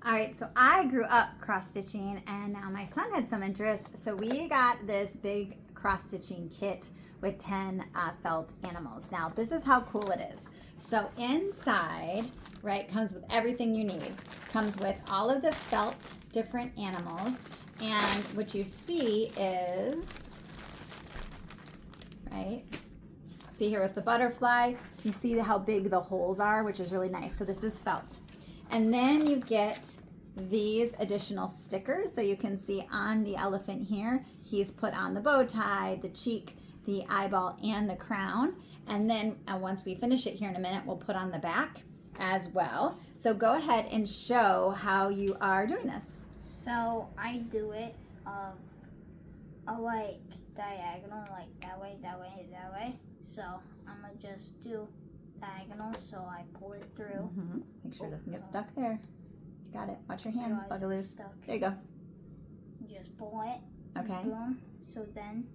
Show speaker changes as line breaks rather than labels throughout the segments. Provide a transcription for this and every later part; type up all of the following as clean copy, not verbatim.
All right, so I grew up cross stitching, and now my son had some interest, so we got this big cross stitching kit with 10 felt animals. Now this is how cool it is. So inside, right, comes with everything you need. Comes with all of the felt different animals, and what you see is, right, see here with the butterfly, you see how big the holes are, which is really nice. So this is felt. And then you get these additional stickers. So you can see on the elephant here, he's put on the bow tie, the cheek, the eyeball, and the crown. And then once we finish it here in a minute, we'll put on the back as well. So go ahead and show how you are doing this.
So I do it like diagonal, like that way, that way, that way. So I'm gonna just do diagonal, so I pull it through.
Make sure it doesn't get stuck there. You got it. Watch your hands, Bugaloos. There you go.
Just pull it.
Okay.
Boom. So then,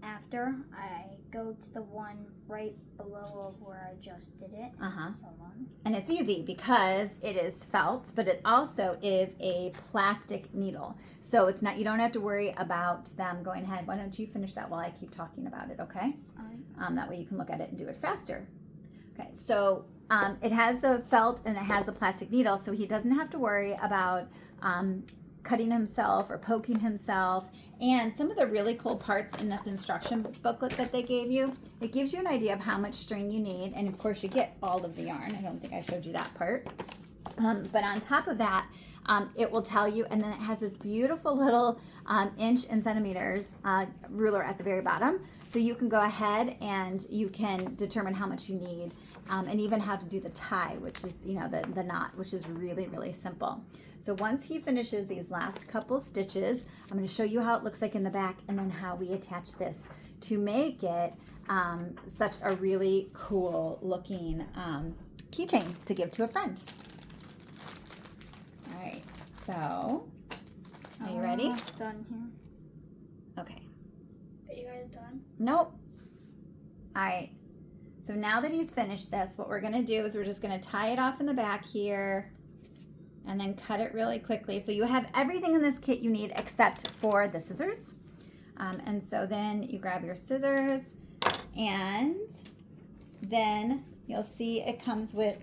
after I go to the one right below of where I just did it. Hold on.
And it's easy because it is felt, but it also is a plastic needle. So it's not, you don't have to worry about them going ahead. Why don't you finish that while I keep talking about it, okay? That way you can look at it and do it faster. Okay, so it has the felt and it has the plastic needle, so he doesn't have to worry about cutting himself or poking himself. And some of the really cool parts in this instruction booklet that they gave you, it gives you an idea of how much string you need, and of course you get all of the yarn. I don't think I showed you that part. But on top of that, it will tell you, and then it has this beautiful little inch and centimeters ruler at the very bottom. So you can go ahead and you can determine how much you need, and even how to do the tie, which is, you know, the knot, which is really, really simple. So once he finishes these last couple stitches, I'm going to show you how it looks like in the back, and then how we attach this to make it such a really cool looking keychain to give to a friend. All right, so are you ready?
Almost done here.
Okay.
Are you guys done?
Nope. All right. So now that he's finished this, what we're going to do is we're just going to tie it off in the back here and then cut it really quickly. So you have everything in this kit you need except for the scissors. And so then you grab your scissors, and then you'll see it comes with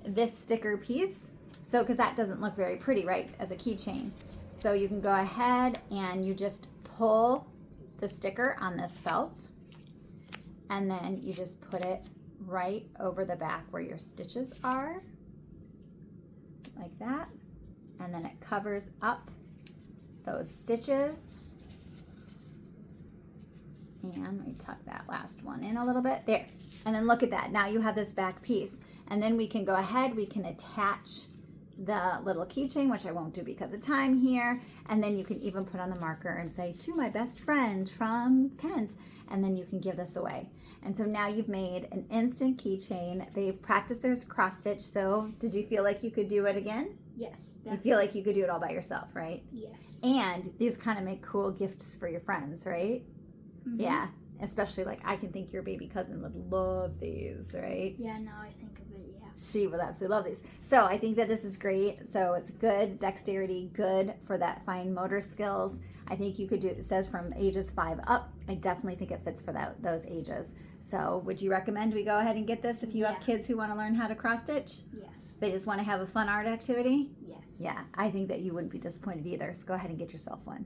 this sticker piece. So, because that doesn't look very pretty, right, as a keychain. So you can go ahead and you just pull the sticker on this felt, and then you just put it right over the back where your stitches are, like that. And then it covers up those stitches. And let me tuck that last one in a little bit. There. And then look at that. Now you have this back piece. And then we can go ahead, we can attach the little keychain, which I won't do because of time here. And then you can even put on the marker and say, "To my best friend from Kent." And then you can give this away. And so now you've made an instant keychain. They've practiced their cross stitch. So did you feel like you could do it again?
Yes.
Definitely. You feel like you could do it all by yourself, right?
Yes.
And these kind of make cool gifts for your friends, right? Yeah. Especially, like, I can think your baby cousin would love these, right?
Yeah, now I think of it, yeah.
She would absolutely love these. So I think that this is great. So it's good dexterity, good for that fine motor skills. I think you could do, it says from ages 5 up. I definitely think it fits for those ages. So would you recommend we go ahead and get this if you have kids who want to learn how to cross stitch?
Yes.
They just want to have a fun art activity?
Yes.
Yeah, I think that you wouldn't be disappointed either. So go ahead and get yourself one.